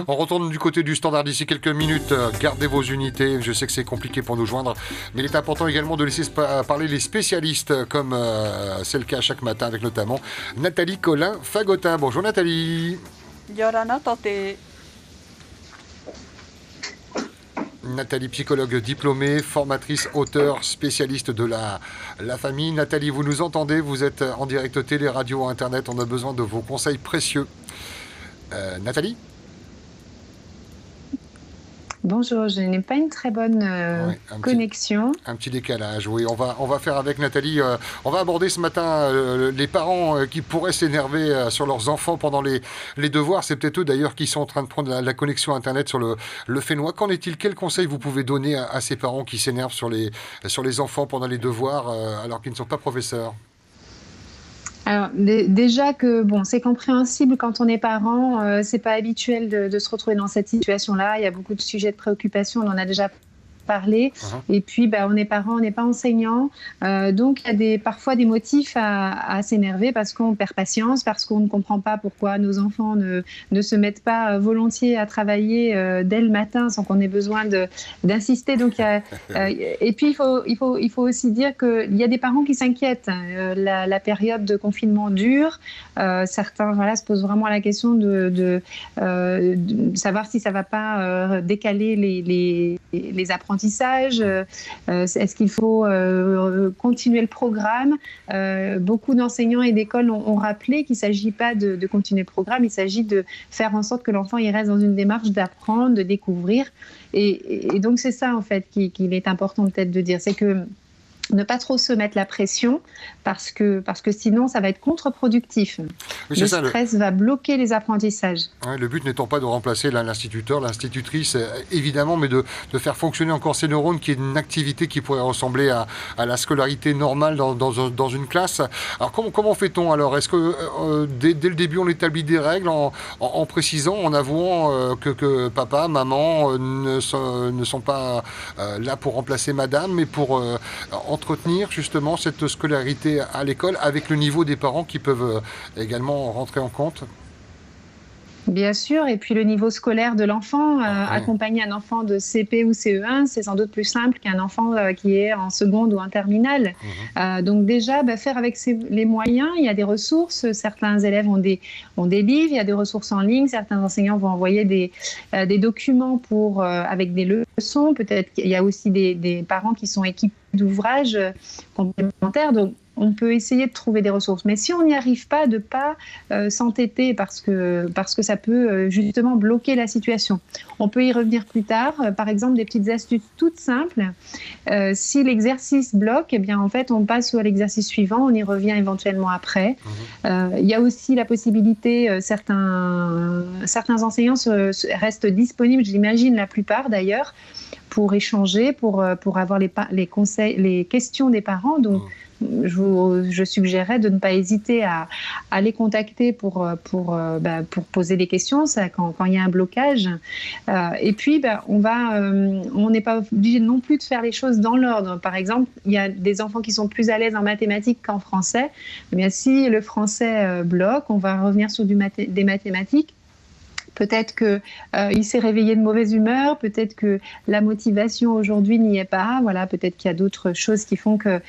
On retourne du côté du standard d'ici quelques minutes. Gardez vos unités. Je sais que c'est compliqué pour nous joindre, mais il est important également de laisser parler les spécialistes, comme c'est le cas chaque matin avec notamment Nathalie Collin-Fagotin. Bonjour Nathalie. Nathalie, psychologue diplômée, formatrice, auteure, spécialiste de la famille. Nathalie, vous nous entendez? Vous êtes en direct télé, radio, internet. On a besoin de vos conseils précieux. Nathalie? Bonjour, je n'ai pas une très bonne connexion. Un petit décalage, oui. On va faire avec Nathalie. On va aborder ce matin les parents qui pourraient s'énerver sur leurs enfants pendant les devoirs. C'est peut-être eux d'ailleurs qui sont en train de prendre la connexion Internet sur le Fénois. Qu'en est-il? Quels conseils vous pouvez donner à ces parents qui s'énervent sur les enfants pendant les devoirs alors qu'ils ne sont pas professeurs? Alors déjà que c'est compréhensible quand on est parent, c'est pas habituel de se retrouver dans cette situation-là. Il y a beaucoup de sujets de préoccupation, on en a déjà parlé. Et puis on est parent, on n'est pas enseignant, donc il y a parfois des motifs à s'énerver parce qu'on perd patience, parce qu'on ne comprend pas pourquoi nos enfants ne se mettent pas volontiers à travailler dès le matin sans qu'on ait besoin d'insister. Donc et puis il faut aussi dire qu'il y a des parents qui s'inquiètent. La période de confinement dure, certains se posent vraiment la question de savoir si ça ne va pas décaler les apprentissages. Est-ce qu'il faut continuer le programme? Beaucoup d'enseignants et d'écoles ont rappelé qu'il ne s'agit pas de continuer le programme, il s'agit de faire en sorte que l'enfant il reste dans une démarche d'apprendre, de découvrir. Et donc c'est ça en fait qu'il est important peut-être de dire, c'est que ne pas trop se mettre la pression parce que sinon ça va être contre-productif. Oui, le stress va bloquer les apprentissages. Ouais, le but n'étant pas de remplacer l'instituteur, l'institutrice, évidemment, mais de faire fonctionner encore ces neurones, qui est une activité qui pourrait ressembler à la scolarité normale dans une classe. Alors comment fait-on alors? Est-ce que dès le début on établit des règles en précisant, en avouant que papa, maman ne sont pas là pour remplacer madame, mais pour entretenir justement cette scolarité à l'école avec le niveau des parents qui peuvent également rentrer en compte? Bien sûr, et puis le niveau scolaire de l'enfant, accompagner un enfant de CP ou CE1, c'est sans doute plus simple qu'un enfant qui est en seconde ou en terminale. Donc déjà, faire avec les moyens, il y a des ressources, certains élèves ont des livres, il y a des ressources en ligne, certains enseignants vont envoyer des documents avec des leçons, peut-être qu'il y a aussi des parents qui sont équipés d'ouvrages complémentaires, donc on peut essayer de trouver des ressources. Mais si on n'y arrive pas, de ne pas s'entêter parce que ça peut justement bloquer la situation. On peut y revenir plus tard. Par exemple, des petites astuces toutes simples. Si l'exercice bloque, eh bien, en fait, on passe à l'exercice suivant. On y revient éventuellement après. Il y a aussi la possibilité, certains enseignants restent disponibles, j'imagine la plupart d'ailleurs, pour échanger, pour avoir les conseils, les questions des parents. Donc, je suggérerais de ne pas hésiter à les contacter pour poser des questions quand il y a un blocage. Et puis, on n'est pas obligé non plus de faire les choses dans l'ordre. Par exemple, il y a des enfants qui sont plus à l'aise en mathématiques qu'en français. Eh bien, si le français bloque, on va revenir sur des mathématiques. Peut-être qu'il s'est réveillé de mauvaise humeur, peut-être que la motivation aujourd'hui n'y est pas. Voilà, peut-être qu'il y a d'autres choses qui font que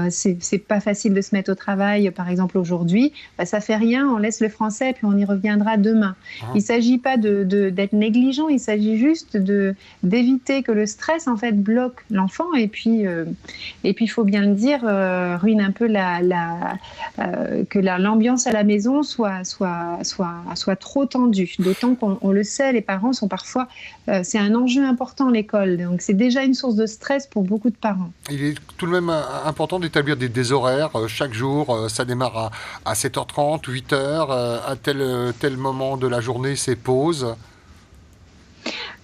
c'est pas facile de se mettre au travail, par exemple aujourd'hui. Ça fait rien, on laisse le français puis on y reviendra demain. Il s'agit pas d'être négligent, il s'agit juste d'éviter que le stress en fait bloque l'enfant et puis il faut bien le dire, ruine un peu que l'ambiance à la maison soit trop tendue. D'autant qu'on le sait, les parents sont parfois... c'est un enjeu important, l'école. Donc, c'est déjà une source de stress pour beaucoup de parents. Il est tout de même important d'établir des horaires. Chaque jour, ça démarre à 7h30, 8h. À tel moment de la journée, c'est pause.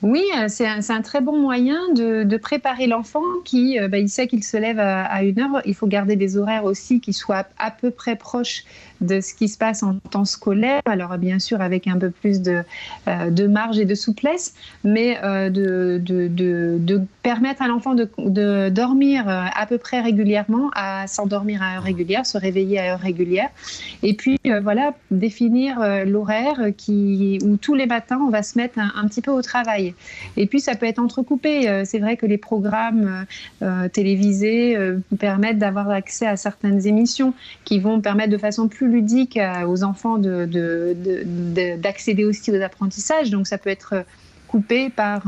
Oui, c'est un très bon moyen de préparer l'enfant qui, il sait qu'il se lève à 1h. Il faut garder des horaires aussi qui soient à peu près proches de ce qui se passe en temps scolaire, alors bien sûr avec un peu plus de marge et de souplesse, mais de permettre à l'enfant de dormir à peu près régulièrement, à s'endormir à heure régulière, se réveiller à heure régulière, et puis voilà, définir l'horaire où tous les matins on va se mettre un petit peu au travail. Et puis ça peut être entrecoupé. C'est vrai que les programmes télévisés permettent d'avoir accès à certaines émissions qui vont permettre de façon plus ludique aux enfants d'accéder aussi aux apprentissages. Donc ça peut être coupé par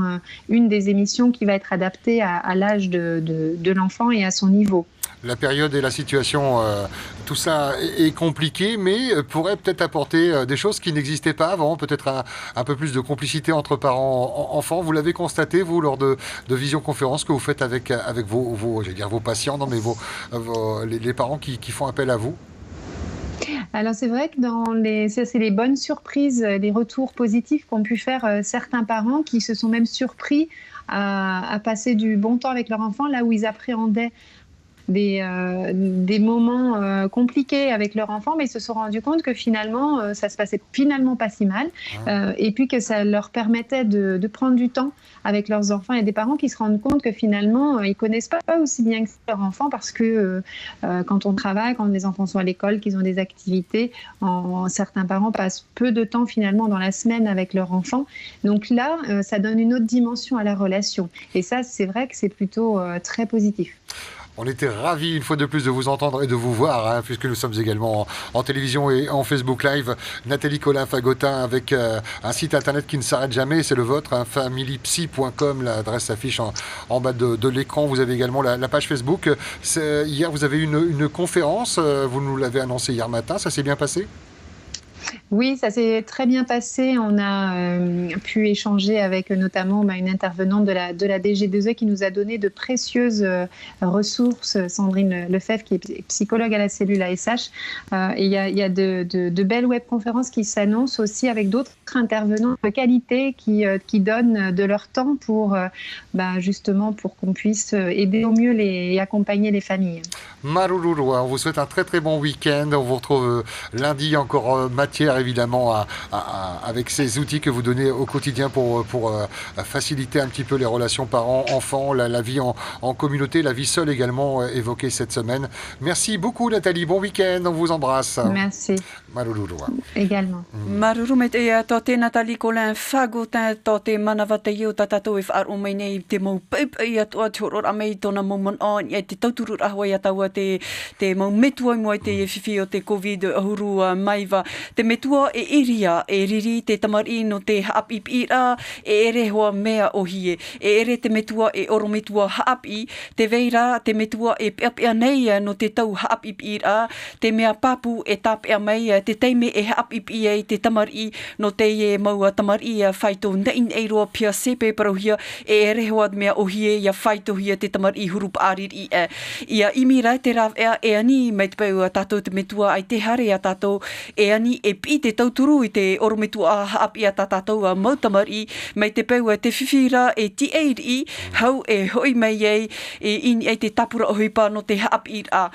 une des émissions qui va être adaptée à l'âge de l'enfant et à son niveau. La période et la situation, tout ça est compliqué, mais pourrait peut-être apporter des choses qui n'existaient pas avant, peut-être un peu plus de complicité entre parents-enfants. Vous l'avez constaté, vous, lors de visioconférences que vous faites avec vos patients, non, mais les parents qui font appel à vous? Alors c'est vrai que c'est les bonnes surprises, les retours positifs qu'ont pu faire certains parents qui se sont même surpris à passer du bon temps avec leur enfant là où ils appréhendaient des moments compliqués avec leur enfant, mais ils se sont rendus compte que finalement, ça se passait finalement pas si mal, et puis que ça leur permettait de prendre du temps avec leurs enfants. Il y a des parents qui se rendent compte que finalement, ils connaissent pas aussi bien que leurs enfants parce que quand on travaille, quand les enfants sont à l'école, qu'ils ont des activités, certains parents passent peu de temps finalement dans la semaine avec leurs enfants. Donc là, ça donne une autre dimension à la relation. Et ça, c'est vrai que c'est plutôt très positif. On était ravis une fois de plus de vous entendre et de vous voir, puisque nous sommes également en télévision et en Facebook Live. Nathalie Colin-Fagotin avec un site internet qui ne s'arrête jamais, c'est le vôtre, familypsy.com, l'adresse s'affiche en bas de l'écran. Vous avez également la page Facebook. Hier, vous avez une conférence, vous nous l'avez annoncé hier matin, ça s'est bien passé ? Oui, ça s'est très bien passé. On a pu échanger avec notamment une intervenante de la DG2E qui nous a donné de précieuses ressources, Sandrine Lefebvre, qui est psychologue à la cellule ASH. Et il y a de belles webconférences qui s'annoncent aussi avec d'autres intervenants de qualité qui donnent de leur temps pour justement pour qu'on puisse aider au mieux et accompagner les familles. Marururua, on vous souhaite un très très bon week-end. On vous retrouve lundi, encore matière évidemment avec ces outils que vous donnez au quotidien pour faciliter un petit peu les relations parents-enfants, la vie en communauté, la vie seule également évoquée cette semaine. Merci beaucoup Nathalie, bon week-end, on vous embrasse. Merci. Marururua. Également. Marurumet e tote Nathalie Colin-Fagotin tote manavate iu tatato if ar umainei te mau pei atua toror amei tona momon on e te tauturu ahoi ataua te mau metua mo te fifi o te COVID ahuru maiva te metua e iria e riri te tamari no te haapipira e ere hoa mea ohie e ere te metua e oro metua haapi te veira te metua e peapea nei no te tau haapipira te mea papu e tapea mai te teime e haapipia i te tamari no te e maua tamari whaito nein eiroa pia sepe parohia e ere hoa mea ohie ia whaito hia te tamari hurup arir i ia imi rai te raw e ani mai te pau tātou te metua ai te hare a tātou e ani e pi te tauturu i te oro metua haapi a tātou mautamari mai te pau te whiwhira e ti eiri hau e hoi mai ei e ini ai te tapura o hipa no te haapi a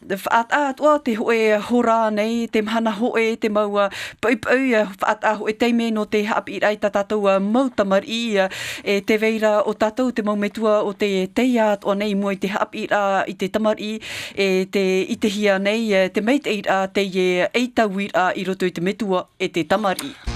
whaatua te hoe hora nei te mahana hoe te maua pau whaata hoe teime no te haapi ai tātou mautamari e te veira o tātou te maumetua o te teia o nei mo i te haapi i te tamari e te hia nei te meit eira te e eita wira i roto i te metua e te tamari.